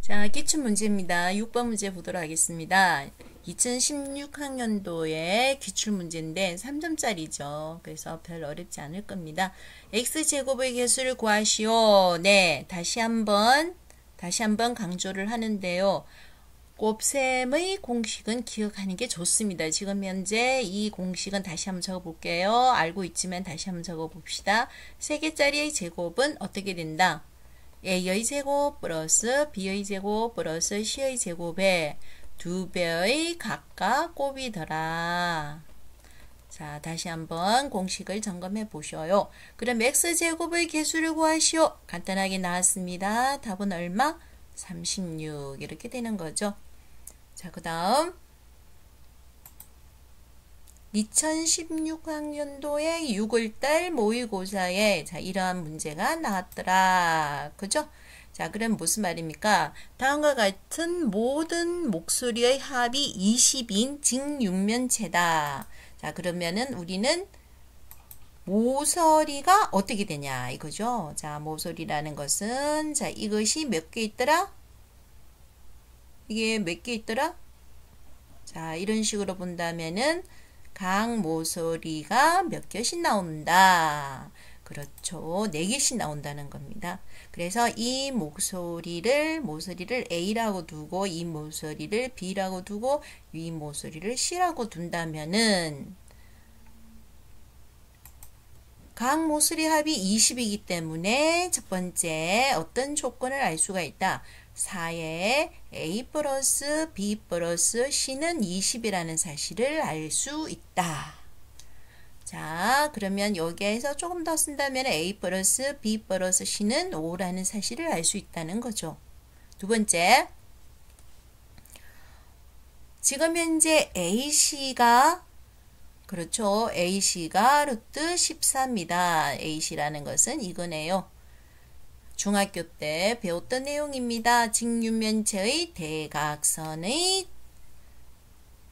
자, 기출문제입니다. 6번 문제 보도록 하겠습니다. 2016학년도의 기출문제인데 3점짜리죠. 그래서 별 어렵지 않을 겁니다. x제곱의 개수를 구하시오. 네, 다시 한번 강조를 하는데요. 곱셈의 공식은 기억하는 게 좋습니다. 지금 현재 이 공식은 다시 한번 적어볼게요. 알고 있지만 다시 한번 적어봅시다. 3개짜리의 제곱은 어떻게 된다? a의 제곱 플러스 b의 제곱 플러스 c의 제곱에 2배의 각각 곱이더라. 자, 다시 한번 공식을 점검해 보셔요. 그럼 x제곱의 개수를 구하시오. 간단하게 나왔습니다. 답은 얼마? 36 이렇게 되는 거죠. 자, 그 다음 2016학년도에 6월달 모의고사에 자, 이러한 문제가 나왔더라. 그죠? 자, 그럼 무슨 말입니까? 다음과 같은 모든 목소리의 합이 20인 직육면체다. 자, 그러면은 우리는 모서리가 어떻게 되냐 이거죠. 자, 모서리라는 것은 자, 이것이 몇 개 있더라? 이게 몇 개 있더라? 자, 이런 식으로 본다면은 각 모서리가 몇 개씩 나온다. 그렇죠. 4개씩 나온다는 겁니다. 그래서 이 모서리를 A라고 두고 이 모서리를 B라고 두고 이 모서리를 C라고 둔다면은 각 모서리 합이 20이기 때문에 첫 번째 어떤 조건을 알 수가 있다. 4에 A 플러스 B 플러스 C는 20이라는 사실을 알 수 있다. 자, 그러면 여기에서 조금 더 쓴다면 A 플러스 B 플러스 C는 5라는 사실을 알 수 있다는 거죠. 두 번째, 지금 현재 AC가 그렇죠. AC가 루트 14입니다. AC라는 것은 이거네요. 중학교 때 배웠던 내용입니다. 직육면체의 대각선의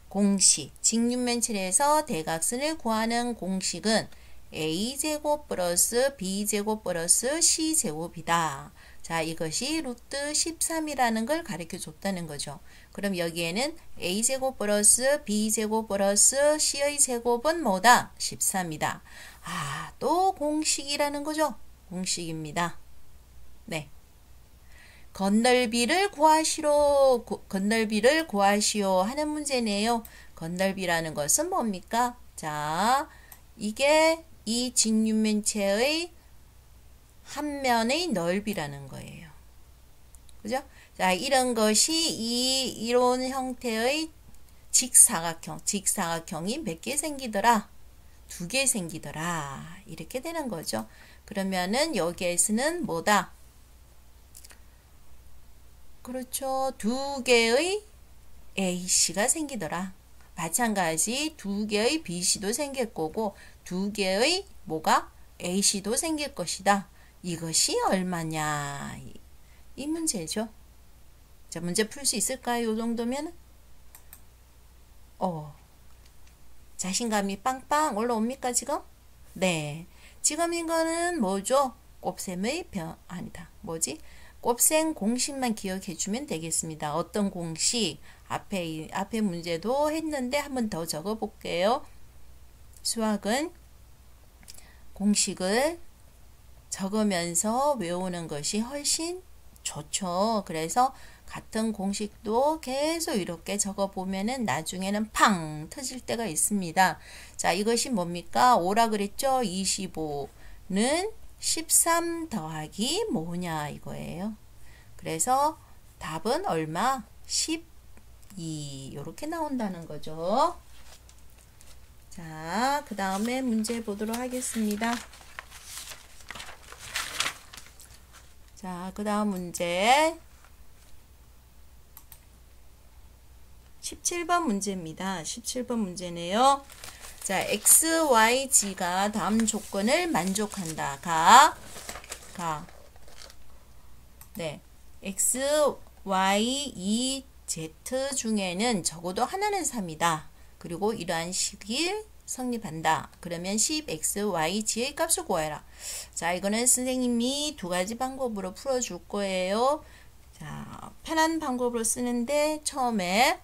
공식. 직육면체에서 대각선을 구하는 공식은 A제곱 플러스 B제곱 플러스 C제곱이다. 자, 이것이 루트 13이라는 걸 가르쳐 줬다는 거죠. 그럼 여기에는 A제곱 플러스 B제곱 플러스 C의 제곱은 뭐다? 13이다. 아, 또 공식이라는 거죠. 공식입니다. 네. 건널비를 구하시오 하는 문제네요. 건널비라는 것은 뭡니까? 자, 이게 이 직육면체의 한 면의 넓이라는 거예요. 그죠? 자, 이런 것이 이 이런 형태의 직사각형이 몇 개 생기더라? 2개 생기더라. 이렇게 되는 거죠. 그러면은 여기에서는 뭐다? 그렇죠. 2개의 AC가 생기더라. 마찬가지 2개의 BC도 생길 거고 2개의 뭐가? AC도 생길 것이다. 이것이 얼마냐? 이 문제죠. 자, 문제 풀 수 있을까요? 이 정도면? 자신감이 빵빵 올라옵니까, 지금? 네. 지금 이거는 뭐죠? 곱셈의 곱셈 공식만 기억해 주면 되겠습니다. 어떤 공식? 앞에 문제도 했는데 한 번 더 적어 볼게요. 수학은 공식을 적으면서 외우는 것이 훨씬 좋죠. 그래서 같은 공식도 계속 이렇게 적어보면은 나중에는 팡 터질 때가 있습니다. 자, 이것이 뭡니까? 5라 그랬죠? 25는 13 더하기 뭐냐 이거예요. 그래서 답은 얼마? 12 이렇게 나온다는 거죠. 자, 그 다음에 문제 보도록 하겠습니다. 자, 그 다음 문제 17번 문제입니다. 17번 문제네요. 자, x, y, g가 다음 조건을 만족한다. 네, x, y, e, z 중에는 적어도 하나는 3이다. 그리고 이러한 식이 성립한다. 그러면 10x, y, g의 값을 구해라. 자, 이거는 선생님이 2가지 방법으로 풀어줄 거예요. 자, 편한 방법으로 쓰는데 처음에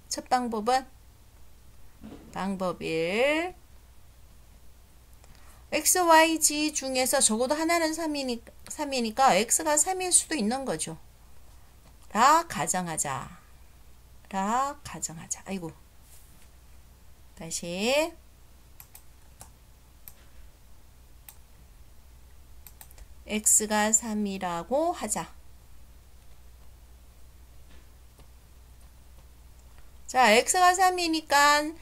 첫 방법은 방법 1 x, y, z 중에서 적어도 하나는 3이니까 x가 3일 수도 있는 거죠. 라 가정하자. 라 가정하자. 아이고. 다시. x가 3이라고 하자. 자, x가 3이니까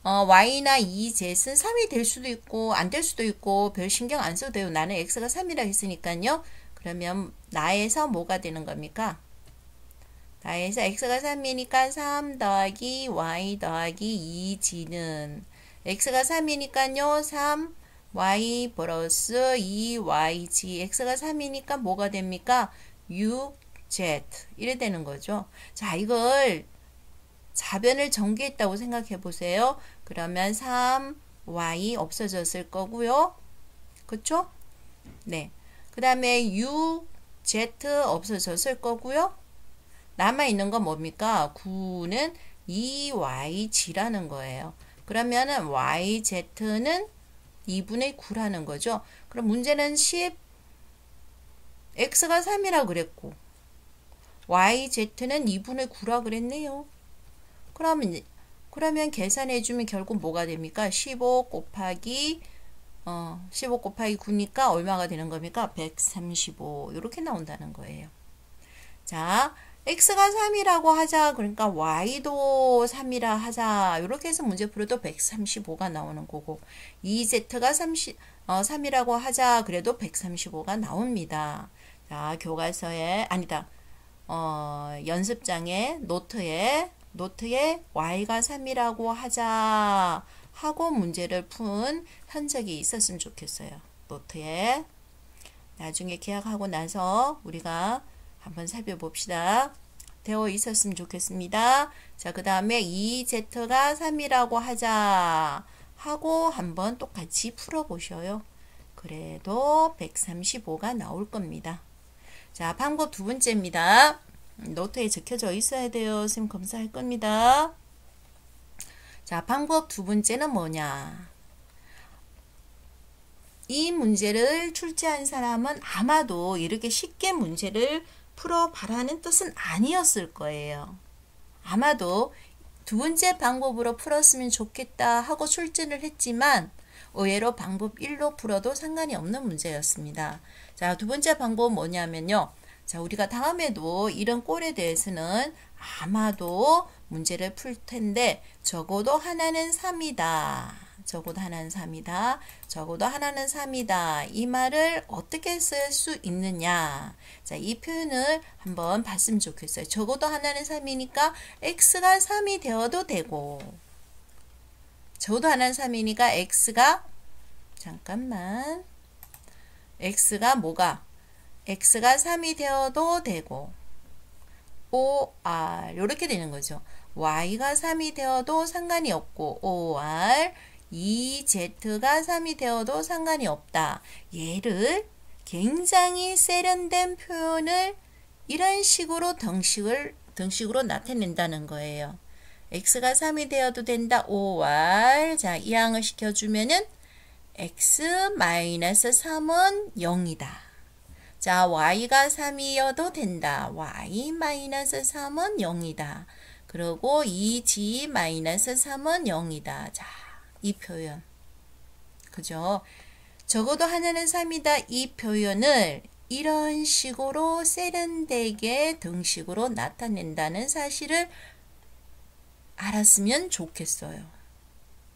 y나 2z은 3이 될 수도 있고 안 될 수도 있고 별 신경 안 써도 돼요. 나는 x가 3이라 했으니까요. 그러면 나에서 뭐가 되는 겁니까? 나에서 x가 3이니까 3 더하기 y 더하기 2g는 x가 3이니까요. 3y 플러스 2yg x가 3이니까 뭐가 됩니까? 6z 이래 되는 거죠. 자, 이걸 자변을 전개했다고 생각해 보세요. 그러면 3y 없어졌을 거고요. 그쵸? 네. 그 다음에 6z 없어졌을 거고요. 남아있는 건 뭡니까? 9는 2yg라는 거예요. 그러면은 yz는 2분의 9라는 거죠. 그럼 문제는 10 x가 3이라 그랬고 yz는 2분의 9라 그랬네요. 그러면 계산해주면 결국 뭐가 됩니까? 15 곱하기 9니까 얼마가 되는 겁니까? 135 이렇게 나온다는 거예요. 자, x가 3이라고 하자. 그러니까 y도 3이라 하자. 이렇게 해서 문제 풀어도 135가 나오는 거고 2z가 3이라고 하자. 그래도 135가 나옵니다. 자, 교과서에 아니다. 연습장에 노트에 y가 3이라고 하자 하고 문제를 푼 흔적이 있었으면 좋겠어요. 노트에 나중에 계약하고 나서 우리가 한번 살펴봅시다. 되어 있었으면 좋겠습니다. 자, 그 다음에 2z가 3이라고 하자 하고 한번 똑같이 풀어보셔요. 그래도 135가 나올 겁니다. 자, 방법 두 번째입니다. 노트에 적혀져 있어야 돼요. 선생님 검사할 겁니다. 자, 방법 두 번째는 뭐냐? 이 문제를 출제한 사람은 아마도 이렇게 쉽게 문제를 풀어봐라는 뜻은 아니었을 거예요. 아마도 두 번째 방법으로 풀었으면 좋겠다 하고 출제를 했지만 의외로 방법 1로 풀어도 상관이 없는 문제였습니다. 자, 두 번째 방법은 뭐냐면요. 자, 우리가 다음에도 이런 꼴에 대해서는 아마도 문제를 풀 텐데 적어도 하나는 3이다. 적어도 하나는 3이다. 적어도 하나는 3이다. 이 말을 어떻게 쓸 수 있느냐. 자, 이 표현을 한번 봤으면 좋겠어요. 적어도 하나는 3이니까 x가 3이 되어도 되고 적어도 하나는 3이니까 x가 잠깐만 x가 뭐가 x가 3이 되어도 되고 or 이렇게 되는 거죠. y가 3이 되어도 상관이 없고 or 2z가 3이 되어도 상관이 없다. 얘를 굉장히 세련된 표현을 이런 식으로 등식으로 나타낸다는 거예요. x가 3이 되어도 된다. or 자, 이항을 시켜주면은 x-3은 0이다. 자, y가 3이어도 된다. y-3은 0이다. 그리고 2g-3은 0이다. 자, 이 표현. 그죠? 적어도 하나는 3이다. 이 표현을 이런 식으로 세련되게 등식으로 나타낸다는 사실을 알았으면 좋겠어요.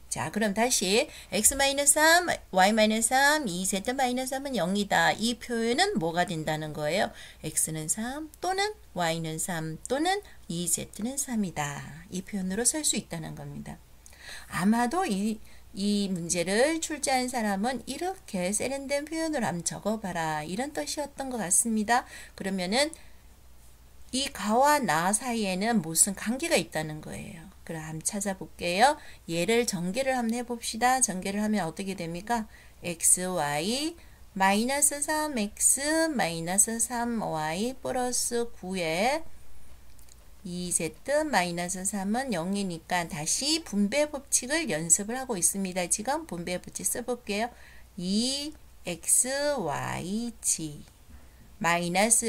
자, 그럼 다시 x-3, y-3, 2z-3은 0이다. 이 표현은 뭐가 된다는 거예요? x는 3 또는 y는 3 또는 2z는 3이다. 이 표현으로 쓸 수 있다는 겁니다. 아마도 이 문제를 출제한 사람은 이렇게 세련된 표현을 한번 적어봐라. 이런 뜻이었던 것 같습니다. 그러면은 이 가와 나 사이에는 무슨 관계가 있다는 거예요. 그럼 한번 찾아볼게요. 얘를 전개를 한번 해봅시다. 전개를 하면 어떻게 됩니까? x, y, 마이너스 3x 마이너스 3y 플러스 9에 2z 마이너스 3은 0이니까 다시 분배 법칙을 연습을 하고 있습니다. 지금 분배 법칙 써볼게요. 2xyg 마이너스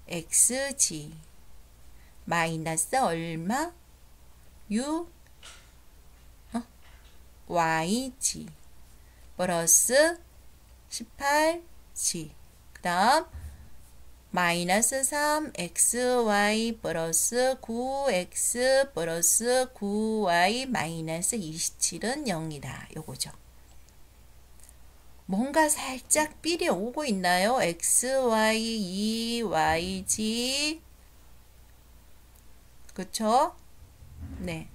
uxg 마이너스 얼마? yg 플러스 18g 그 다음 마이너스 3xy 플러스 9x 플러스 9y 마이너스 27은 0이다. 요거죠. 뭔가 살짝 삘이 오고 있나요? xy, 2yg 그쵸? 네.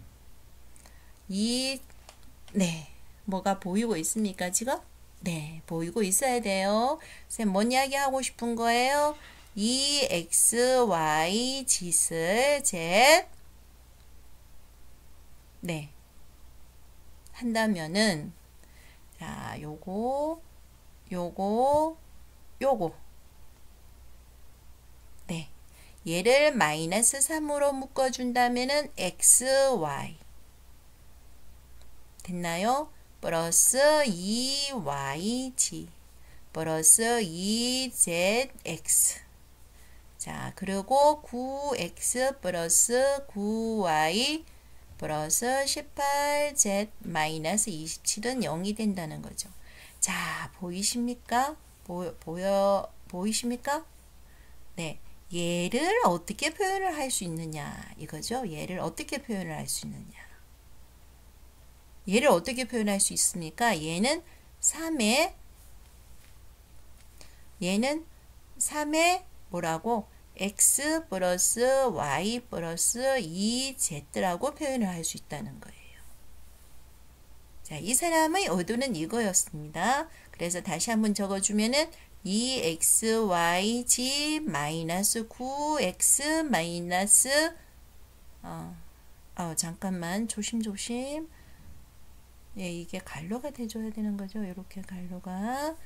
네. 뭐가 보이고 있습니까, 지금? 네. 보이고 있어야 돼요. 쌤, 뭔 이야기 하고 싶은 거예요? 이 xy 짓을 z 네. 한다면은 자, 요거 네. 얘를 마이너스 3으로 묶어준다면은 xy 됐나요? 플러스 2yg 플러스 2zx 자, 그리고 9x 플러스 9y 플러스 18z 마이너스 27은 0이 된다는 거죠. 자, 보이십니까? 보이십니까? 네. 얘를 어떻게 표현을 할 수 있느냐 이거죠. 얘를 어떻게 표현을 할 수 있느냐. 얘를 어떻게 표현할 수 있습니까? 얘는 3의 뭐라고? x 플러스 y 플러스 2z라고 표현을 할 수 있다는 거예요. 자, 이 사람의 의도는 이거였습니다. 그래서 다시 한번 적어주면은 2xyg 마이너스 9x 마이너스 잠깐만 조심조심 예, 이게 갈로가 돼줘야 되는 거죠. 이렇게 갈로가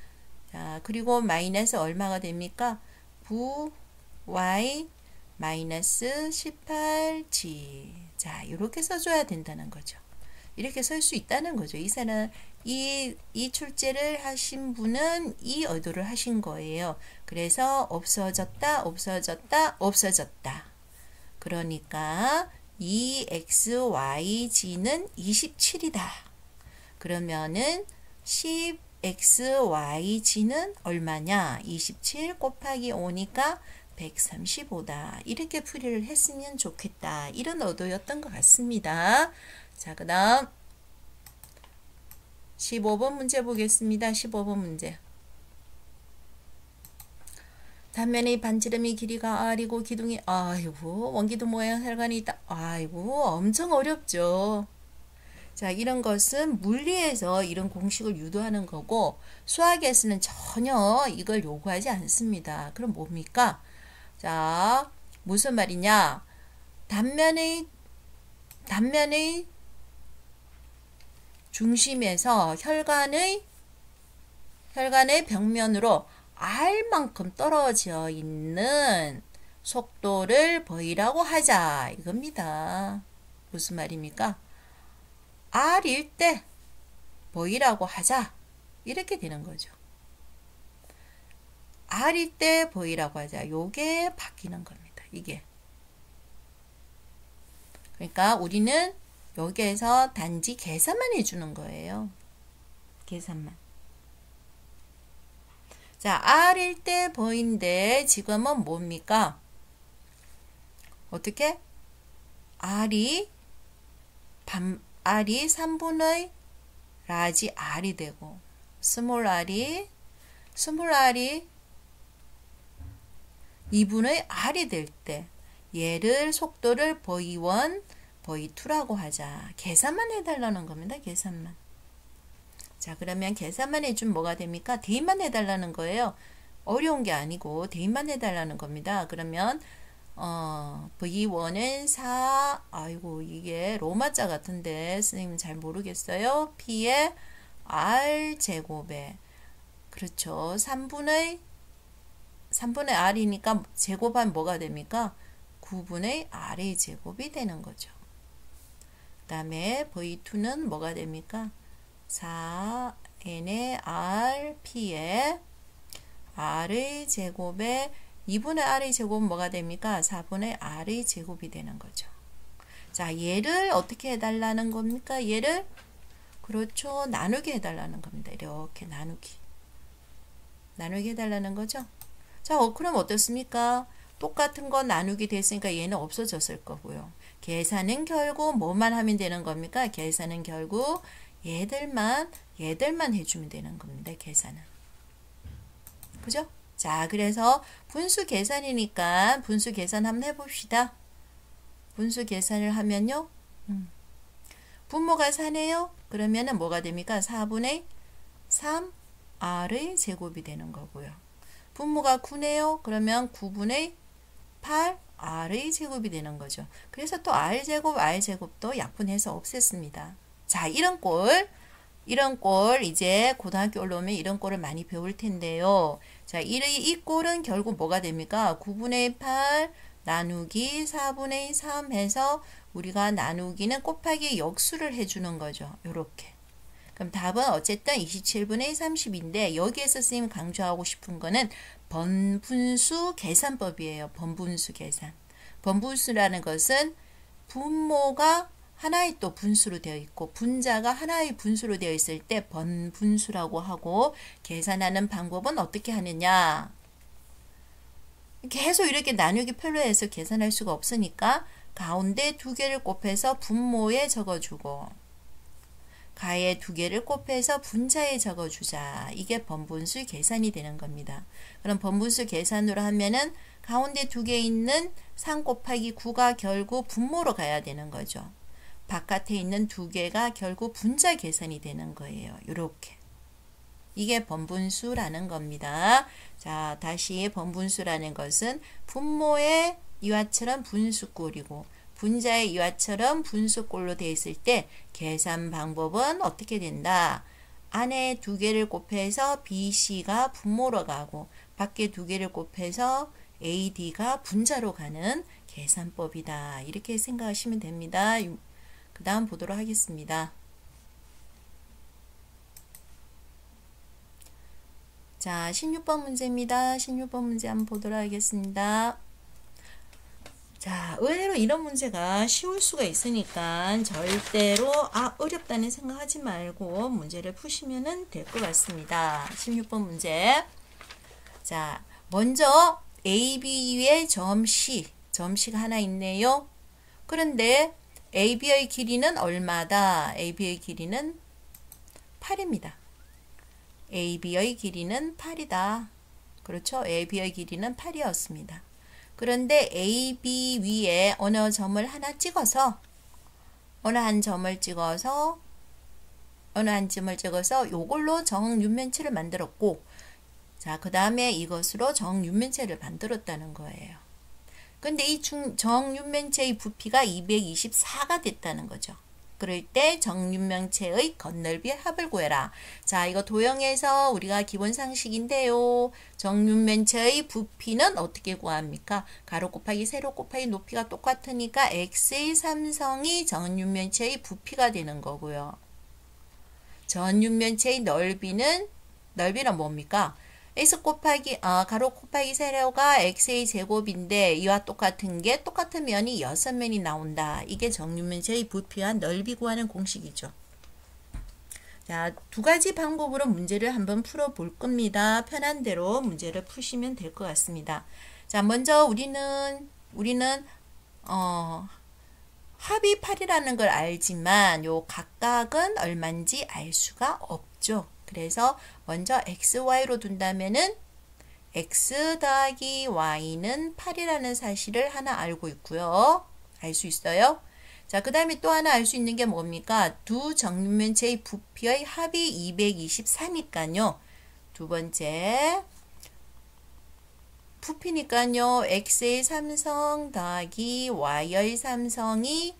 자, 그리고 마이너스 얼마가 됩니까? 9y 마이너스 18g 자, 이렇게 써줘야 된다는 거죠. 이렇게 쓸 수 있다는 거죠. 이 사람 이 출제를 하신 분은 이 의도를 하신 거예요. 그래서 없어졌다. 그러니까 2xyg는 27이다. 그러면은 10xyg는 얼마냐? 27 곱하기 5니까 135다. 이렇게 풀이를 했으면 좋겠다. 이런 의도였던 것 같습니다. 자, 그 다음 15번 문제 보겠습니다. 15번 문제. 단면의 반지름이 길이가 r이고 기둥이 아이고 원기둥 모양 혈관이 있다. 아이고 엄청 어렵죠. 자, 이런 것은 물리에서 이런 공식을 유도하는 거고 수학에서는 전혀 이걸 요구하지 않습니다. 그럼 뭡니까? 자, 무슨 말이냐? 단면의 중심에서 혈관의 벽면으로 r만큼 떨어져 있는 속도를 v라고 하자 이겁니다. 무슨 말입니까? r일 때 v라고 하자 이렇게 되는 거죠. r일 때 v라고 하자. 요게 바뀌는 겁니다. 이게. 그러니까 우리는 여기에서 단지 계산만 해주는 거예요. 계산만. 자, r일 때 v인데 지금은 뭡니까? 어떻게? r이 3분의 라지 r이 되고 스몰 r이 2분의 r이 될 때 얘를 속도를 v1, v2라고 하자. 계산만 해달라는 겁니다. 계산만. 자, 그러면 계산만 해주면 뭐가 됩니까? 대입만 해달라는 거예요. 어려운 게 아니고 대입만 해달라는 겁니다. 그러면 v1은 4 아이고 이게 로마자 같은데 선생님 잘 모르겠어요. p의 r 제곱에 그렇죠. 3분의 R이니까 제곱하면 뭐가 됩니까? 9분의 R의 제곱이 되는 거죠. 그 다음에 V2는 뭐가 됩니까? 4n의 RP에 R의 제곱에 2분의 R의 제곱은 뭐가 됩니까? 4분의 R의 제곱이 되는 거죠. 자, 얘를 어떻게 해달라는 겁니까? 얘를 그렇죠. 나누게 해달라는 겁니다. 이렇게 나누기 해달라는 거죠. 자, 그럼 어떻습니까? 똑같은 거 나누기 됐으니까 얘는 없어졌을 거고요. 계산은 결국 뭐만 하면 되는 겁니까? 계산은 결국 얘들만 해주면 되는 겁니다. 계산은. 그죠? 자, 그래서 분수 계산이니까 분수 계산 한번 해봅시다. 분수 계산을 하면요. 분모가 4네요. 그러면은 뭐가 됩니까? 4분의 3R의 제곱이 되는 거고요. 분모가 9네요. 그러면 9분의 8R의 제곱이 되는 거죠. 그래서 또 R제곱도 약분해서 없앴습니다. 자, 이런 꼴 이제 고등학교 올라오면 이런 꼴을 많이 배울 텐데요. 자, 이 꼴은 결국 뭐가 됩니까? 9분의 8 나누기 4분의 3 해서 우리가 나누기는 곱하기 역수를 해주는 거죠. 요렇게. 그럼 답은 어쨌든 27분의 30인데 여기에서 선생님 강조하고 싶은 거는 번분수 계산법이에요. 번분수 계산. 번분수라는 것은 분모가 하나의 또 분수로 되어 있고 분자가 하나의 분수로 되어 있을 때 번분수라고 하고 계산하는 방법은 어떻게 하느냐. 계속 이렇게 나누기 편로 해서 계산할 수가 없으니까 가운데 두 개를 곱해서 분모에 적어주고 가에 두 개를 곱해서 분자에 적어주자. 이게 번분수 계산이 되는 겁니다. 그럼 번분수 계산으로 하면은 가운데 두 개 있는 3 곱하기 9가 결국 분모로 가야 되는 거죠. 바깥에 있는 두 개가 결국 분자 계산이 되는 거예요. 이렇게. 이게 번분수라는 겁니다. 자, 다시 번분수라는 것은 분모의 이와처럼 분수꼴이고 분자의 이와처럼 분수꼴로 되어 있을 때 계산 방법은 어떻게 된다? 안에 두 개를 곱해서 BC가 분모로 가고 밖에 두 개를 곱해서 AD가 분자로 가는 계산법이다. 이렇게 생각하시면 됩니다. 그 다음 보도록 하겠습니다. 자, 16번 문제입니다. 16번 문제 한번 보도록 하겠습니다. 자, 의외로 이런 문제가 쉬울 수가 있으니까 절대로 어렵다는 생각하지 말고 문제를 푸시면 될 것 같습니다. 16번 문제. 자, 먼저 AB의 점C가 하나 있네요. 그런데 AB의 길이는 얼마다? AB의 길이는 8입니다. AB의 길이는 8이다. 그렇죠? AB의 길이는 8이었습니다. 그런데 AB 위에 어느 한 점을 찍어서 요걸로 정육면체를 만들었고, 자, 그 다음에 이것으로 정육면체를 만들었다는 거예요. 근데 이 정육면체의 부피가 224가 됐다는 거죠. 그럴 때 정육면체의 겉넓이 합을 구해라. 자, 이거 도형에서 우리가 기본 상식인데요. 정육면체의 부피는 어떻게 구합니까? 가로 곱하기 세로 곱하기 높이가 똑같으니까 x의 삼성이 정육면체의 부피가 되는 거고요. 전육면체의 넓이는 뭡니까? x 곱하기 가로 곱하기 세로가 x의 제곱인데 이와 똑같은 면이 6면이 나온다. 이게 정육면체의 부피와 넓이 구하는 공식이죠. 자, 두 가지 방법으로 문제를 한번 풀어볼 겁니다. 편한 대로 문제를 푸시면 될 것 같습니다. 자, 먼저 우리는 합이 8이라는 걸 알지만 요 각각은 얼마인지 알 수가 없죠. 그래서 먼저 xy로 둔다면은 x 더하기 y는 8이라는 사실을 하나 알고 있고요. 알 수 있어요. 자, 그 다음에 또 하나 알 수 있는 게 뭡니까? 두 정육면체의 부피의 합이 224니까요. 두 번째 부피니까요. x의 삼성 더하기 y의 삼성이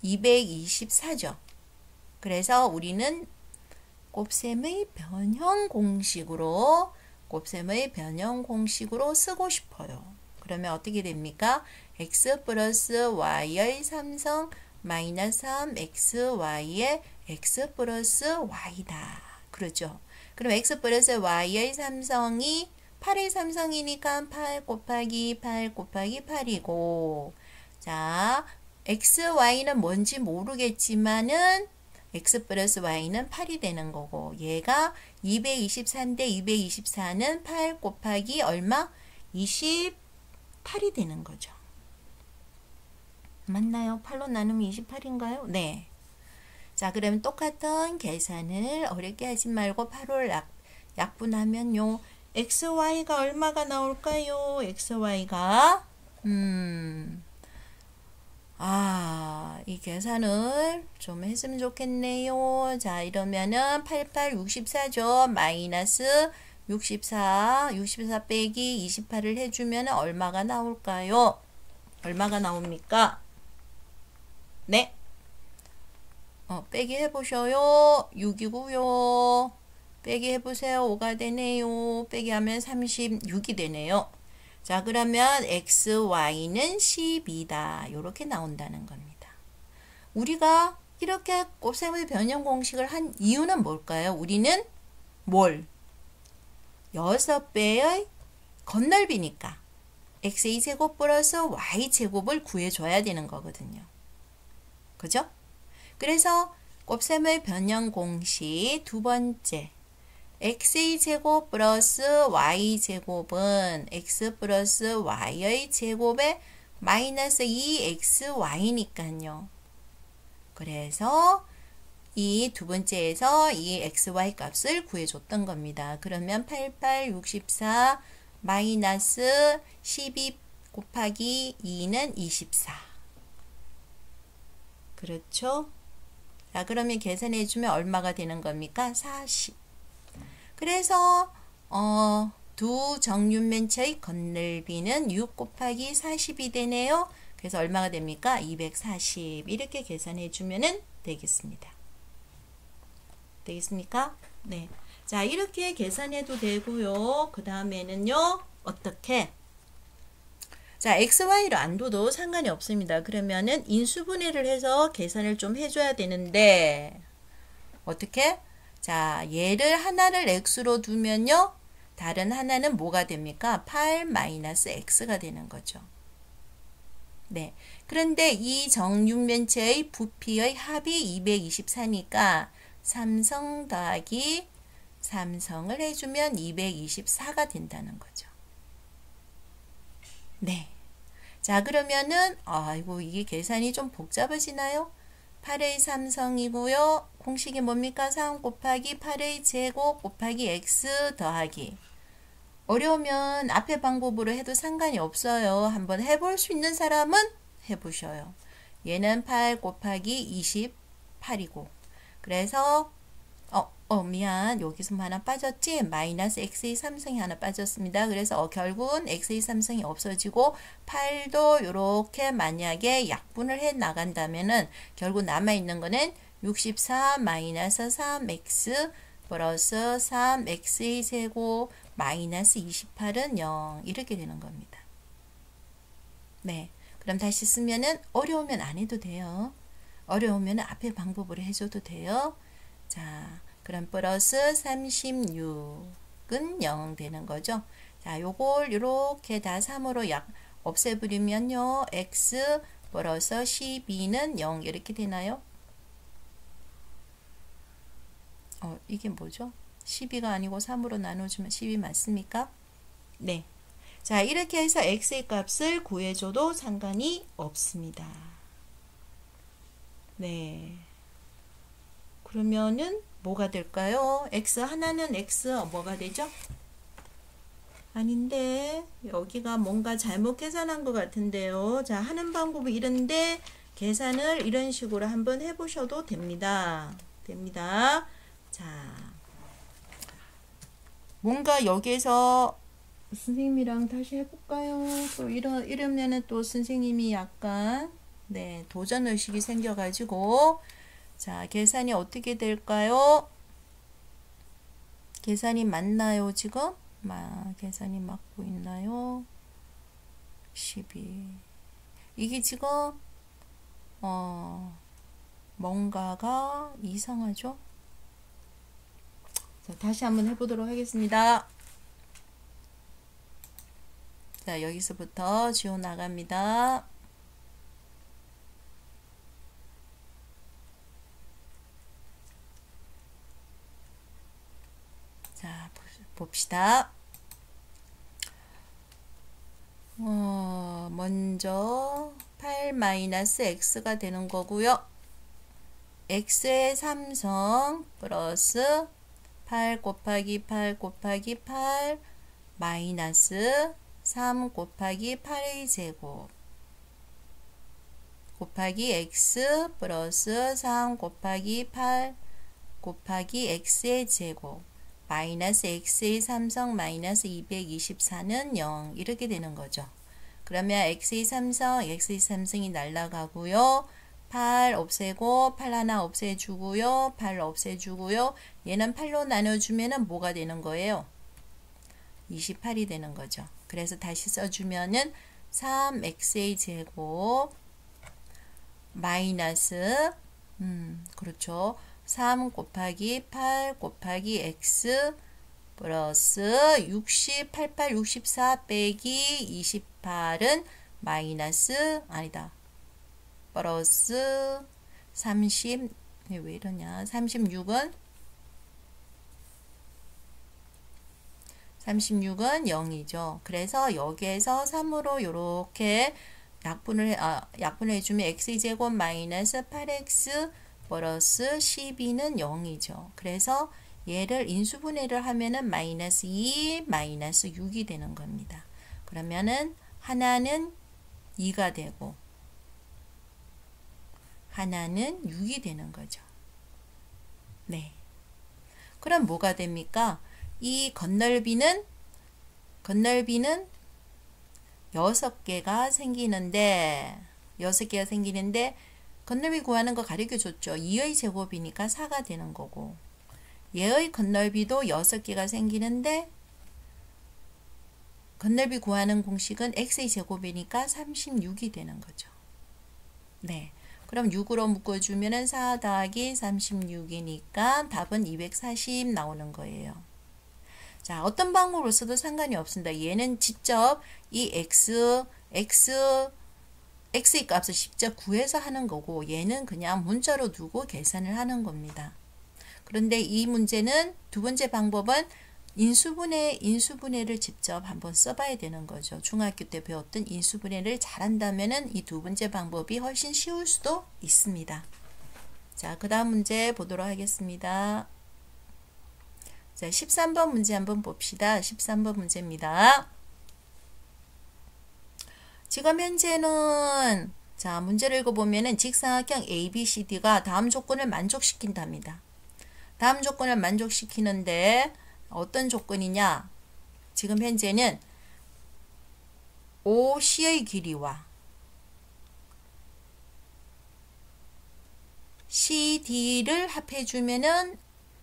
224죠. 그래서 우리는 곱셈의 변형 공식으로 쓰고 싶어요. 그러면 어떻게 됩니까? x 플러스 y의 삼성 마이너스 3xy의 x 플러스 y다. 그렇죠? 그럼 x 플러스 y의 삼성이 8의 삼성이니까 8 곱하기 8이고, 자, xy는 뭔지 모르겠지만은 x 플러스 y는 8이 되는 거고, 얘가 224인데 224는 8 곱하기 얼마? 28이 되는 거죠. 맞나요? 8로 나누면 28인가요? 네. 자, 그러면 똑같은 계산을 어렵게 하지 말고 8을 약분하면요. xy가 얼마가 나올까요? xy가 이 계산을 좀 했으면 좋겠네요. 자, 이러면은 88, 64죠. 마이너스 64 빼기 28을 해주면 얼마가 나올까요? 얼마가 나옵니까? 네. 빼기 해보셔요. 6이고요. 빼기 해보세요. 5가 되네요. 빼기 하면 36이 되네요. 자, 그러면 xy는 12다. 이렇게 나온다는 겁니다. 우리가 이렇게 곱셈의 변형 공식을 한 이유는 뭘까요? 우리는 6배의 건널비니까 x제곱 플러스 y제곱을 구해줘야 되는 거거든요. 그죠? 그래서 곱셈의 변형 공식 두 번째, x제곱 플러스 y제곱은 x 플러스 y의 제곱에 마이너스 2xy니까요. 그래서 이 두 번째에서 이 xy 값을 구해줬던 겁니다. 그러면 88, 64 마이너스 12 곱하기 2는 24. 그렇죠? 자, 그러면 계산해주면 얼마가 되는 겁니까? 40. 그래서 두 정육면체의 건널비는 6 곱하기 40이 되네요. 그래서 얼마가 됩니까? 240. 이렇게 계산해주면 되겠습니다. 되겠습니까? 네. 자, 이렇게 계산해도 되고요. 그 다음에는요. 어떻게? 자, xy로 안 둬도 상관이 없습니다. 그러면은 인수분해를 해서 계산을 좀 해줘야 되는데 어떻게? 자, 얘를 하나를 x로 두면요. 다른 하나는 뭐가 됩니까? 8 마이너스 x가 되는 거죠. 네. 그런데 이 정육면체의 부피의 합이 224니까 삼성 더하기 삼성을 해주면 224가 된다는 거죠. 네. 자, 그러면은 아이고 이게 계산이 좀 복잡해지나요? 8의 삼성이고요. 공식이 뭡니까? 3 곱하기 8의 제곱 곱하기 x 더하기. 어려우면 앞에 방법으로 해도 상관이 없어요. 한번 해볼 수 있는 사람은 해보셔요. 얘는 8 곱하기 28이고 그래서 미안. 여기서 하나 빠졌지? 마이너스 x의 삼성이 하나 빠졌습니다. 그래서 결국은 x의 삼성이 없어지고 8도 이렇게 만약에 약분을 해 나간다면은 결국 남아있는 거는 64 마이너스 3x 플러스 3x의 제곱 마이너스 28은 0 이렇게 되는 겁니다. 네. 그럼 다시 쓰면은 어려우면 안 해도 돼요. 어려우면 앞에 방법으로 해줘도 돼요. 자, 그럼 플러스 36은 0 되는 거죠. 자, 요걸 이렇게 다 3으로 없애버리면요. x 플러스 12는 0 이렇게 되나요? 이게 뭐죠? 12가 아니고 3으로 나눠주면 12 맞습니까? 네. 자, 이렇게 해서 x의 값을 구해줘도 상관이 없습니다. 네. 그러면은 뭐가 될까요? x 하나는 x 뭐가 되죠? 아닌데 여기가 뭔가 잘못 계산한 것 같은데요. 자, 하는 방법이 이런데 계산을 이런 식으로 한번 해보셔도 됩니다. 자, 뭔가 여기에서 선생님이랑 다시 해볼까요? 또 이러면은 또 선생님이 약간 도전의식이 생겨가지고 자, 계산이 어떻게 될까요? 계산이 맞나요, 지금? 계산이 맞고 있나요? 12. 이게 지금, 뭔가가 이상하죠? 자, 다시 한번 해보도록 하겠습니다. 자, 여기서부터 지워 나갑니다. 자, 봅시다. 먼저 8-x가 되는 거고요. x의 삼성 플러스 8 곱하기 8 곱하기 8 마이너스 3 곱하기 8의 제곱 곱하기 x 플러스 3 곱하기 8 곱하기 x의 제곱 마이너스 x의 삼성 마이너스 224는 0 이렇게 되는 거죠. 그러면 x의 삼성이 날라가고요. 8 없애고 8 하나 없애주고요. 8 없애주고요. 얘는 8로 나눠주면 뭐가 되는 거예요? 28이 되는 거죠. 그래서 다시 써주면은 3x의 제곱 마이너스 그렇죠. 3 곱하기 8 곱하기 x 플러스 60, 88, 64 빼기 28은 마이너스 아니다. 플러스 30, 왜 이러냐. 36은 0이죠. 그래서 여기에서 3으로 이렇게 약분을 해주면 x제곱 마이너스 8x 플러스 12는 0이죠. 그래서 얘를 인수분해를 하면은 마이너스 2, 마이너스 6이 되는 겁니다. 그러면은 하나는 2가 되고 하나는 6이 되는 거죠. 네. 그럼 뭐가 됩니까? 이 건널비는 6개가 생기는데 건널비 구하는 거 가르쳐 줬죠. 2의 제곱이니까 4가 되는 거고 얘의 건널비도 6개가 생기는데 건널비 구하는 공식은 x의 제곱이니까 36이 되는 거죠. 네. 그럼 6으로 묶어주면 4 더하기 36이니까 답은 240 나오는 거예요. 자, 어떤 방법으로 써도 상관이 없습니다. 얘는 직접 이 x의 값을 직접 구해서 하는 거고 얘는 그냥 문자로 두고 계산을 하는 겁니다. 그런데 이 문제는 두 번째 방법은 인수분해를 직접 한번 써봐야 되는 거죠. 중학교 때 배웠던 인수분해를 잘한다면은 이 두 번째 방법이 훨씬 쉬울 수도 있습니다. 자, 그 다음 문제 보도록 하겠습니다. 자, 13번 문제 한번 봅시다. 13번 문제입니다. 지금 현재는 자, 문제를 읽어보면은 직사각형 ABCD가 다음 조건을 만족시킨답니다. 다음 조건을 만족시키는데 어떤 조건이냐? 지금 현재는 OC의 길이와 CD를 합해주면은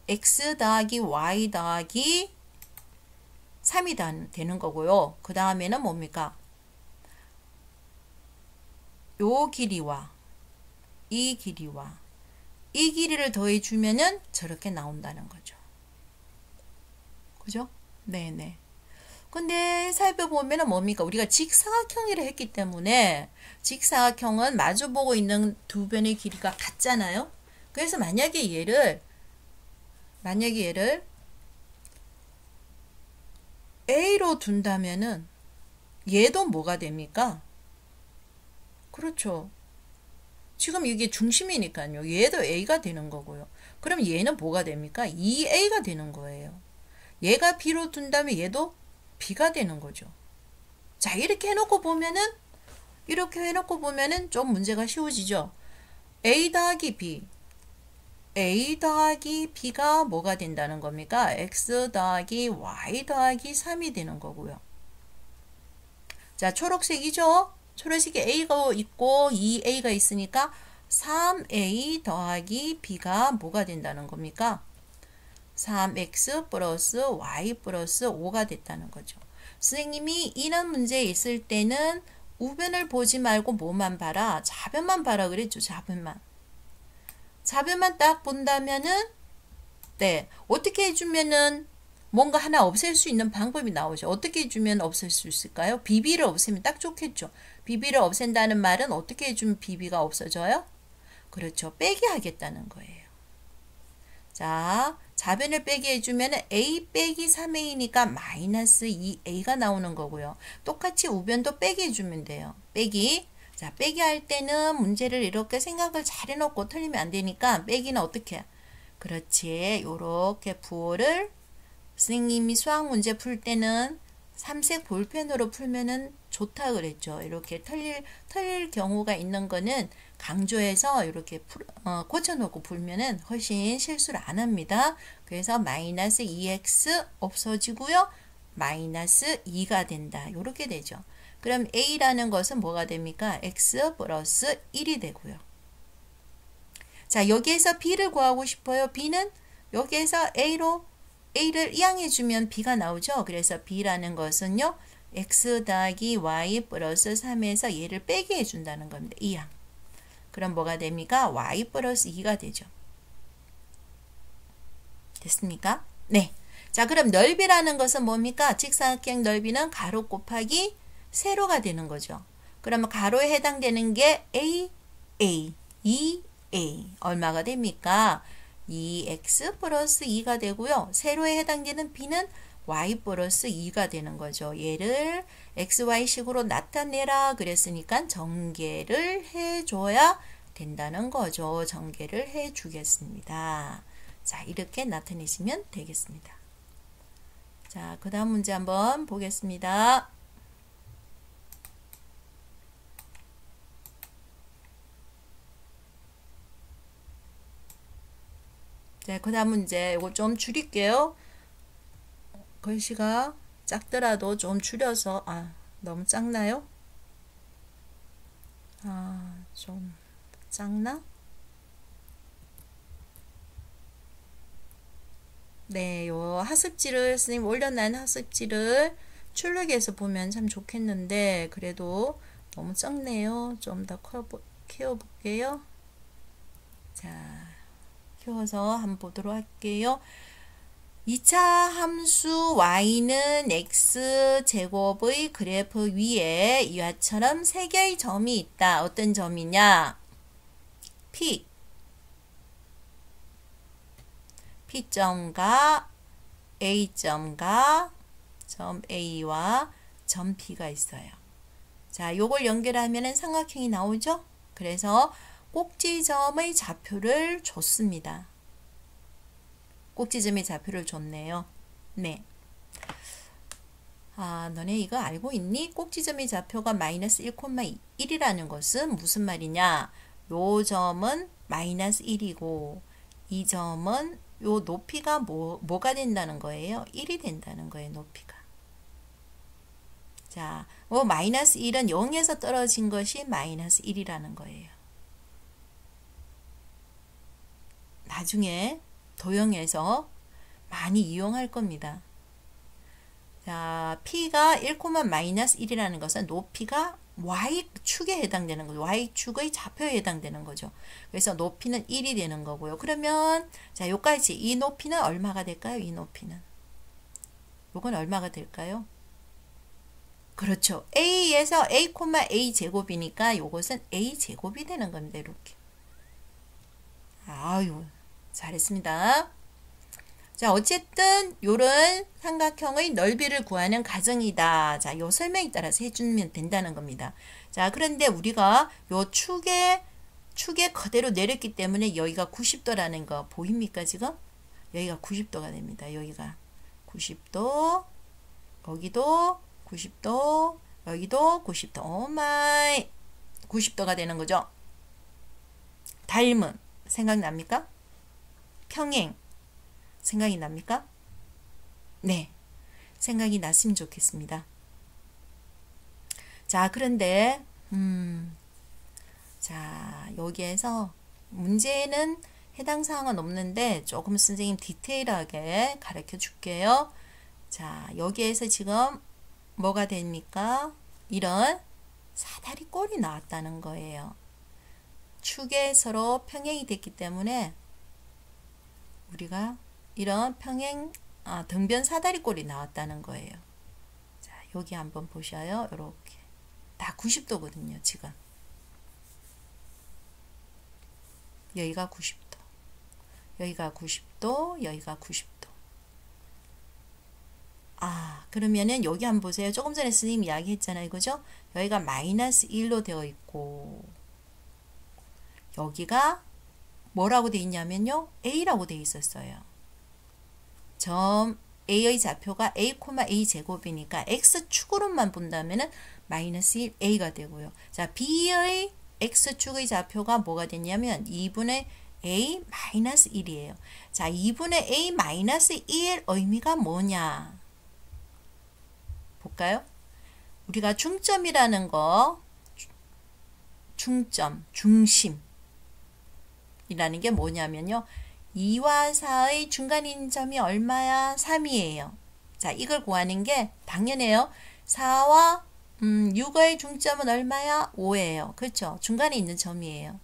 X 더하기 Y 더하기 3이 되는 거고요. 그 다음에는 뭡니까? 요 길이와 이 길이를 더해주면은 저렇게 나온다는 거죠. 그죠? 네네. 근데 살펴보면은 뭡니까? 우리가 직사각형이라 했기 때문에 직사각형은 마주보고 있는 두 변의 길이가 같잖아요. 그래서 만약에 얘를 A로 둔다면은 얘도 뭐가 됩니까? 그렇죠. 지금 이게 중심이니까요. 얘도 A가 되는 거고요. 그럼 얘는 뭐가 됩니까? 2A가 되는 거예요. 얘가 B로 둔다면 얘도 B가 되는 거죠. 자, 이렇게 해놓고 보면은 좀 문제가 쉬워지죠. A 더하기 B가 뭐가 된다는 겁니까? X 더하기 Y 더하기 3이 되는 거고요. 자, 초록색이죠? 초록색에 A가 있고 2A가 있으니까 3A 더하기 B가 뭐가 된다는 겁니까? 3x 플러스 y 플러스 5가 됐다는 거죠. 선생님이 이런 문제에 있을 때는 우변을 보지 말고 뭐만 봐라? 좌변만 봐라 그랬죠. 좌변만. 좌변만 딱 본다면은 네, 어떻게 해주면은 뭔가 하나 없앨 수 있는 방법이 나오죠. 어떻게 해주면 없앨 수 있을까요? 비비를 없애면 딱 좋겠죠. 비비를 없앤다는 말은 어떻게 해주면 비비가 없어져요? 그렇죠. 빼기 하겠다는 거예요. 자, 좌변을 빼기 해주면 a 빼기 3a니까 마이너스 2a가 나오는 거고요. 똑같이 우변도 빼기 해주면 돼요. 빼기. 자, 빼기 할 때는 문제를 이렇게 생각을 잘 해놓고 틀리면 안 되니까 빼기는 어떻게 해? 그렇지. 요렇게 부호를 선생님이 수학 문제 풀 때는 삼색 볼펜으로 풀면은 좋다 그랬죠. 이렇게 틀릴 경우가 있는 거는 강조해서 이렇게 고쳐놓고 풀면은 훨씬 실수를 안 합니다. 그래서 마이너스 2x 없어지고요. 마이너스 2가 된다. 이렇게 되죠. 그럼 a라는 것은 뭐가 됩니까? x 플러스 1이 되고요. 자, 여기에서 b를 구하고 싶어요. b는 여기에서 a를 이항해주면 b가 나오죠. 그래서 b라는 것은요. x 더하기 y 플러스 3에서 얘를 빼게 해준다는 겁니다. 이항. 그럼 뭐가 됩니까? y 플러스 2가 되죠. 됐습니까? 네. 자, 그럼 넓이라는 것은 뭡니까? 직사각형 넓이는 가로 곱하기 세로가 되는 거죠. 그러면 가로에 해당되는 게 a, 2a. 얼마가 됩니까? 2x 플러스 2가 되고요. 세로에 해당되는 b는 y 플러스 2가 되는 거죠. 얘를 xy식으로 나타내라 그랬으니까 전개를 해줘야 된다는 거죠. 전개를 해주겠습니다. 자, 이렇게 나타내시면 되겠습니다. 자, 그 다음 문제 한번 보겠습니다. 네, 그 다음 문제 이거 좀 줄일게요. 글씨가 작더라도 좀 줄여서 너무 작나요? 좀 작나? 네, 요 학습지를 선생님 올려놓은 학습지를 출력해서 보면 참 좋겠는데 그래도 너무 작네요. 좀 더 키워볼게요. 자, 키워서 한번 보도록 할게요. 2차 함수 y는 x제곱의 그래프 위에 이와처럼 3개의 점이 있다. 어떤 점이냐? P점과 A점과 점 A와 점 B가 있어요. 자, 요걸 연결하면 삼각형이 나오죠? 그래서 꼭지점의 좌표를 줬습니다. 꼭지점의 좌표를 줬네요. 네. 너네 이거 알고 있니? 꼭지점의 좌표가 마이너스 1,1이라는 것은 무슨 말이냐? 요 점은 마이너스 1이고 이 점은 요 높이가 뭐가 된다는 거예요? 1이 된다는 거예요. 높이가. 자, 마이너스 1은 0에서 떨어진 것이 마이너스 1이라는 거예요. 나중에 도형에서 많이 이용할 겁니다. 자, P가 1,-1이라는 것은 높이가 Y축에 해당되는 거죠. Y축의 좌표에 해당되는 거죠. 그래서 높이는 1이 되는 거고요. 그러면 자, 요까지 이 높이는 얼마가 될까요? 이 높이는. 요건 얼마가 될까요? 그렇죠. A에서 A, 제곱이니까 요것은 A 제곱이 되는 겁니다. 이렇게. 아유, 잘했습니다. 자, 어쨌든 요런 삼각형의 넓이를 구하는 가정이다. 자, 요 설명에 따라서 해주면 된다는 겁니다. 자, 그런데 우리가 요 축에 그대로 내렸기 때문에 여기가 90도라는 거 보입니까, 지금? 여기가 90도가 됩니다. 여기가 90도, 여기도 90도, 여기도 90도. 오마이! 90도가 되는 거죠. 닮은 생각납니까? 평행 생각이 납니까? 네, 생각이 났으면 좋겠습니다. 자, 그런데 자, 여기에서 문제는 해당 사항은 없는데 조금 선생님 디테일하게 가르쳐 줄게요. 자, 여기에서 지금 뭐가 됩니까? 이런 사다리 꼴이 나왔다는 거예요. 축에 서로 평행이 됐기 때문에 우리가 이런 등변 사다리 꼴이 나왔다는 거예요. 자, 여기 한번 보셔요. 이렇게 다 90도거든요. 지금 여기가 90도, 여기가 90도, 여기가 90도. 그러면은 여기 한번 보세요. 조금 전에 선생님 이야기 했잖아요. 그죠? 여기가 마이너스 1로 되어 있고 여기가 뭐라고 되어 있냐면요. A라고 되어 있었어요. 점 A의 좌표가 A, A 제곱이니까 X축으로만 본다면은 마이너스 1 A가 되고요. 자, B의 X축의 좌표가 뭐가 됐냐면 2분의 A 마이너스 1이에요. 자, 2분의 A 마이너스 1 의미가 뭐냐? 볼까요? 우리가 중점이라는 거, 중점, 중심이라는 게 뭐냐면요. 2와 4의 중간인 점이 얼마야? 3이에요. 자, 이걸 구하는 게 당연해요. 4와 6의 중점은 얼마야? 5예요. 그렇죠? 중간에 있는 점이에요.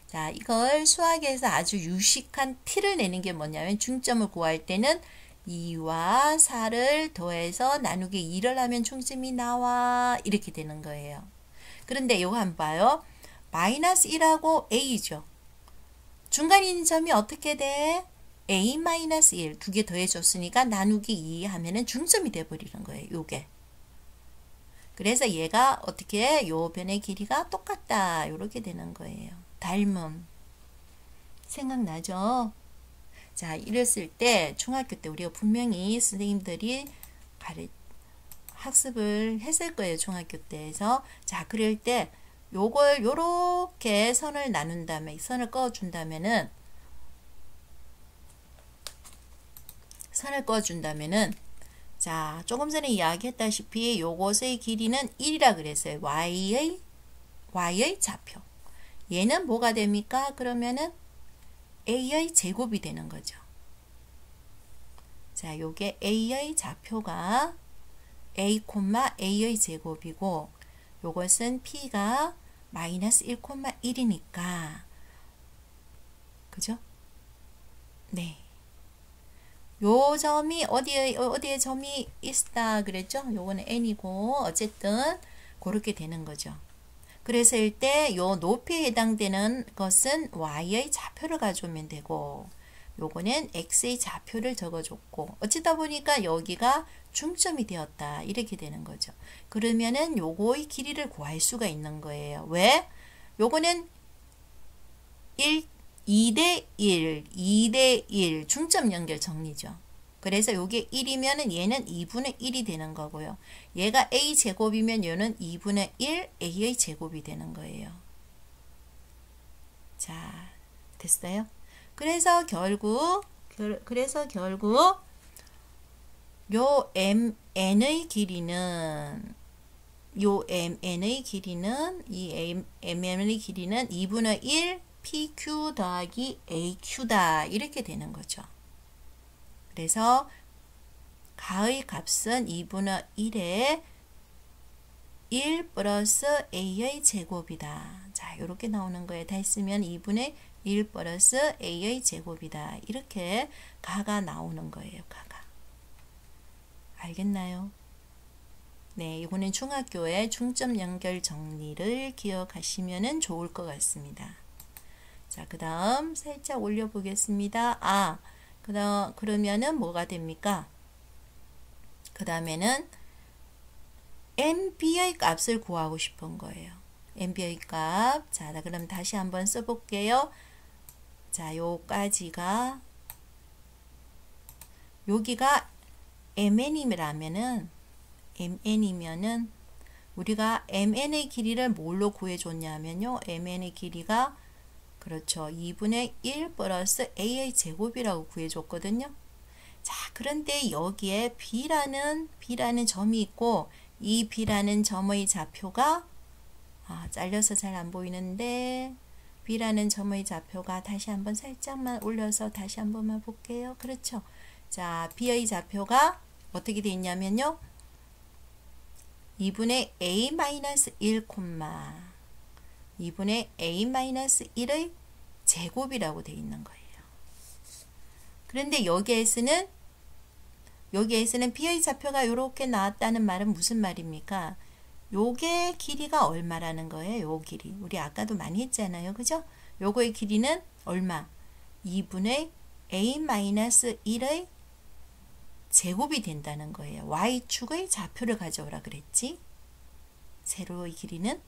자, 이걸 수학에서 아주 유식한 티를 내는 게 뭐냐면 중점을 구할 때는 2와 4를 더해서 나누기 2를 하면 중점이 나와. 이렇게 되는 거예요. 그런데 이거 한번 봐요. 마이너스 1하고 A죠. 중간에 있는 점이 어떻게 돼? A 마이너스 1 두 개 더해줬으니까 나누기 2 하면은 중점이 돼버리는 거예요. 요게. 그래서 얘가 어떻게 해? 요 변의 길이가 똑같다. 요렇게 되는 거예요. 닮음. 생각나죠? 자, 이랬을 때 중학교 때 우리가 분명히 선생님들이 학습을 했을 거예요. 중학교 때에서. 자, 그럴 때 요걸 요렇게 선을 나눈 다음에 선을 그어준다면은 자, 조금 전에 이야기했다시피 요것의 길이는 1이라 그랬어요. Y의 좌표. 얘는 뭐가 됩니까? 그러면은 A의 제곱이 되는 거죠. 자, 요게 A의 좌표가 A, A의 제곱이고 요것은 P가 마이너스 1, 1이니까 그죠? 네. 요 점이 어디에 점이 있다 그랬죠? 요거는 N이고 어쨌든 그렇게 되는 거죠. 그래서 일때 요 높이에 해당되는 것은 Y의 좌표를 가져오면 되고 요거는 X의 좌표를 적어줬고 어쩌다 보니까 여기가 중점이 되었다. 이렇게 되는 거죠. 그러면은 요거의 길이를 구할 수가 있는 거예요. 왜? 요거는 2대 1 중점 연결 정리죠. 그래서 요게 1이면은 얘는 2분의 1이 되는 거고요. 얘가 A 제곱이면 얘는 2분의 1 A의 제곱이 되는 거예요. 자, 됐어요? 그래서 결국 요 MN의 길이는 이 MN의 길이는 2분의 1 PQ 더하기 AQ다. 이렇게 되는 거죠. 그래서 가의 값은 2분의 1에 1 플러스 A의 제곱이다. 자, 이렇게 나오는 거예요. 다 했으면 2분의 1 플러스 A의 제곱이다. 이렇게 가가 나오는 거예요. 가가. 알겠나요? 네, 이거는 중학교의 중점 연결 정리를 기억하시면 좋을 것 같습니다. 자, 그 다음 살짝 올려보겠습니다. 그러면은 뭐가 됩니까? 그 다음에는 MB의 값을 구하고 싶은 거예요. MB의 값. 자, 그럼 다시 한번 써볼게요. 자, 요까지가 여기가 MN이면은 우리가 MN의 길이를 뭘로 구해줬냐면요. MN의 길이가 그렇죠. 2분의 1 플러스 A의 제곱이라고 구해줬거든요. 자, 그런데 여기에 B라는 점이 있고 이 B라는 점의 좌표가 잘려서 잘 안 보이는데 B라는 점의 좌표가 다시 한번 살짝만 올려서 다시 한 번만 볼게요. 그렇죠. 자, B의 좌표가 어떻게 되어 있냐면요. 2분의 A-1, 2분의 A-1의 제곱이라고 되어 있는 거예요. 그런데 여기에서는 B의 좌표가 이렇게 나왔다는 말은 무슨 말입니까? 요게 길이가 얼마라는 거예요. 요 길이. 우리 아까도 많이 했잖아요. 그죠? 요거의 길이는 얼마? 2분의 A-1의 제곱이 된다는 거예요. Y축의 좌표를 가져오라 그랬지. 세로의 길이는.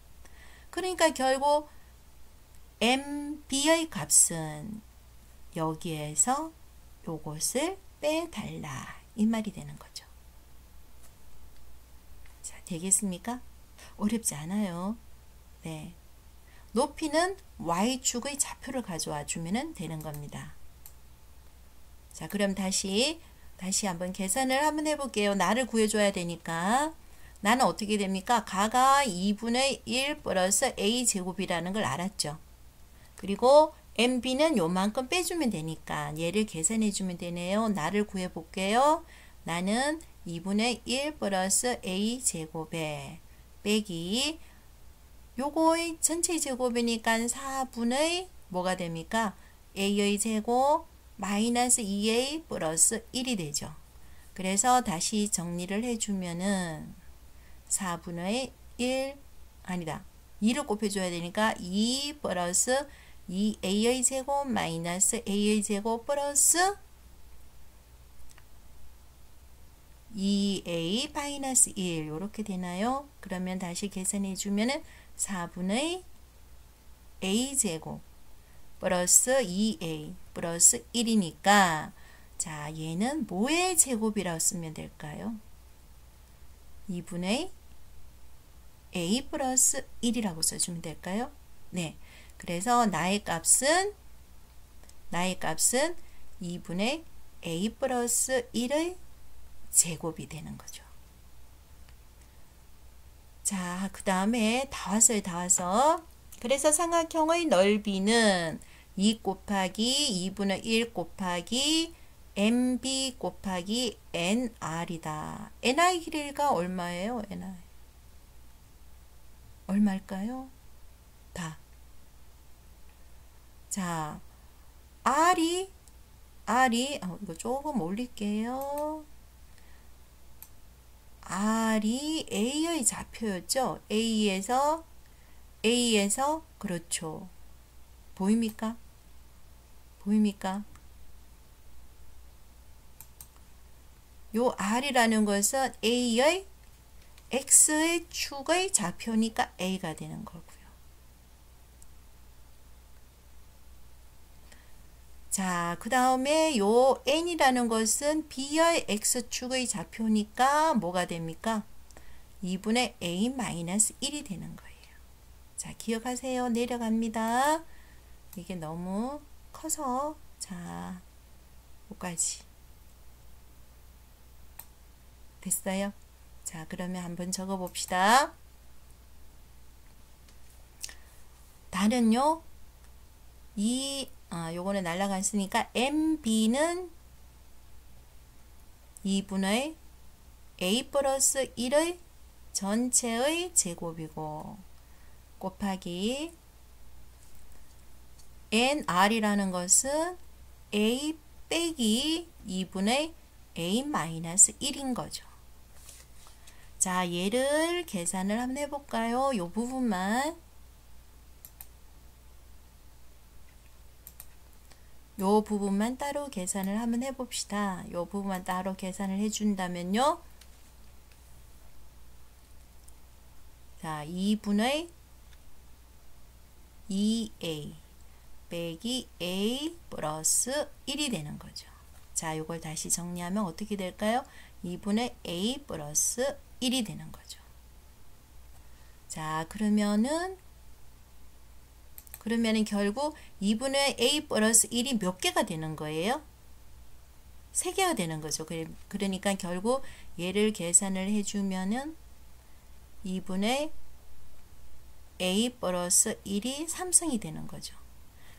그러니까 결국 MB의 값은 여기에서 요것을 빼달라. 이 말이 되는 거죠. 자, 되겠습니까? 어렵지 않아요. 네. 높이는 Y축의 좌표를 가져와 주면 되는 겁니다. 자, 그럼 다시 한번 계산을 한번 해볼게요. 나를 구해줘야 되니까. 나는 어떻게 됩니까? 가가 2분의 1 플러스 A제곱이라는 걸 알았죠. 그리고 MB는 요만큼 빼주면 되니까 얘를 계산해주면 되네요. 나를 구해볼게요. 나는 2분의 1 플러스 A제곱에 빼기 요거의 전체 제곱이니까 4분의 뭐가 됩니까? A의 제곱 마이너스 2A 플러스 1이 되죠. 그래서 다시 정리를 해주면은 4분의 1 아니다. 2를 곱해줘야 되니까 2 플러스 2A의 제곱 마이너스 A의 제곱 플러스 2A 마이너스 1 이렇게 되나요? 그러면 다시 계산해 주면은 4분의 A제곱 플러스 2A 플러스 1이니까 자 얘는 뭐의 제곱이라고 쓰면 될까요? 2분의 A 플러스 1이라고 써주면 될까요? 네. 그래서 나의 값은 2분의 A 플러스 1의 제곱이 되는 거죠. 자, 그 다음에 다 왔어요. 그래서 삼각형의 넓이는 2 곱하기 2분의 1 곱하기 MB 곱하기 NR이다. NI 길이가 얼마예요? NI. 얼마일까요? 다. 자, R이 이거 조금 올릴게요. R이 A의 좌표였죠. A에서 그렇죠. 보입니까? 요 R이라는 것은 A의 X의 축의 좌표니까 A가 되는 거고요. 자, 그 다음에 요 N이라는 것은 B의 X축의 좌표니까 뭐가 됩니까? 2분의 A-1이 되는 거예요. 자, 기억하세요. 내려갑니다. 이게 너무 커서 자, 여기까지 됐어요? 자, 그러면 한번 적어 봅시다. 다는요, 요거는 날라갔으니까 MB는 2분의 A 플러스 1의 전체의 제곱이고 곱하기 NR이라는 것은 A 빼기 2분의 A 마이너스 1인 거죠. 자, 얘를 계산을 한번 해볼까요? 요 부분만. 요 부분만 따로 계산을 한번 해봅시다. 요 부분만 따로 계산을 해준다면요. 자, 2분의 2A 빼기 A 플러스 1이 되는 거죠. 자, 요걸 다시 정리하면 어떻게 될까요? 2분의 A 플러스 1이 되는 거죠. 자, 그러면은 결국 2분의 A 플러스 1이 몇 개가 되는 거예요? 3개가 되는 거죠. 그러니까 결국 얘를 계산을 해주면은 2분의 A 플러스 1이 3승이 되는 거죠.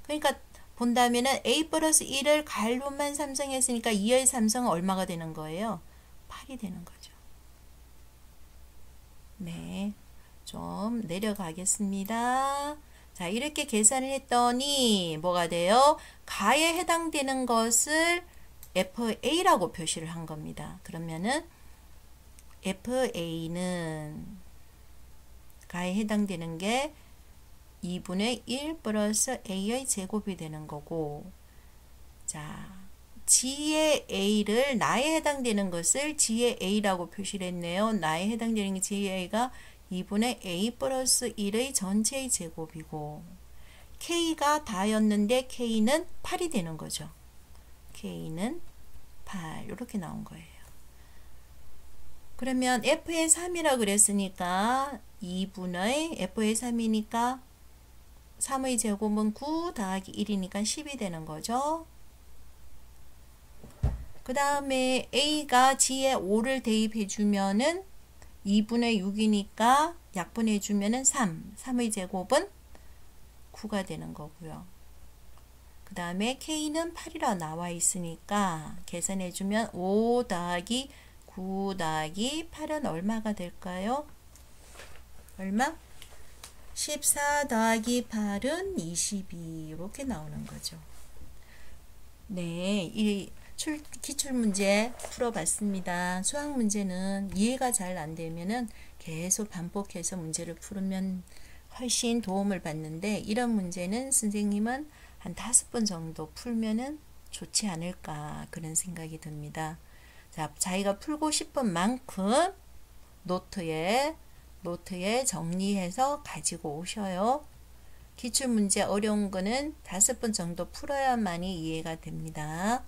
그러니까 본다면은 a 플러스 1을 가로만 삼성했으니까 2의 삼성은 얼마가 되는 거예요? 8이 되는 거죠. 네, 좀 내려가겠습니다. 자, 이렇게 계산을 했더니 뭐가 돼요? 가에 해당되는 것을 FA라고 표시를 한 겁니다. 그러면은 FA는 가에 해당되는 게 2분의 1 플러스 A의 제곱이 되는 거고, 자, G의 A를 나에 해당되는 것을 G의 A라고 표시를 했네요. 나에 해당되는 게 G의 A가 2분의 A 플러스 1의 전체의 제곱이고, K가 다였는데 K는 8이 되는 거죠. K는 8 이렇게 나온 거예요. 그러면 F의 3이라고 그랬으니까 2분의 F의 3이니까 3의 제곱은 9 더하기 1이니까 10이 되는 거죠. 그 다음에 A가 G에 5를 대입해 주면은 2분의 6이니까 약분해 주면은 3의 제곱은 9가 되는 거고요. 그 다음에 K는 8이라 나와 있으니까 계산해 주면 5 더하기 9 더하기 8은 얼마가 될까요? 얼마? 14 더하기 8은 22 이렇게 나오는 거죠. 네, 이 기출문제 풀어봤습니다. 수학 문제는 이해가 잘 안 되면은 계속 반복해서 문제를 풀으면 훨씬 도움을 받는데, 이런 문제는 선생님은 한 5번 정도 풀면은 좋지 않을까 그런 생각이 듭니다. 자, 자기가 풀고 싶은 만큼 노트에 정리해서 가지고 오셔요. 기출문제 어려운 거는 5번 정도 풀어야만이 이해가 됩니다.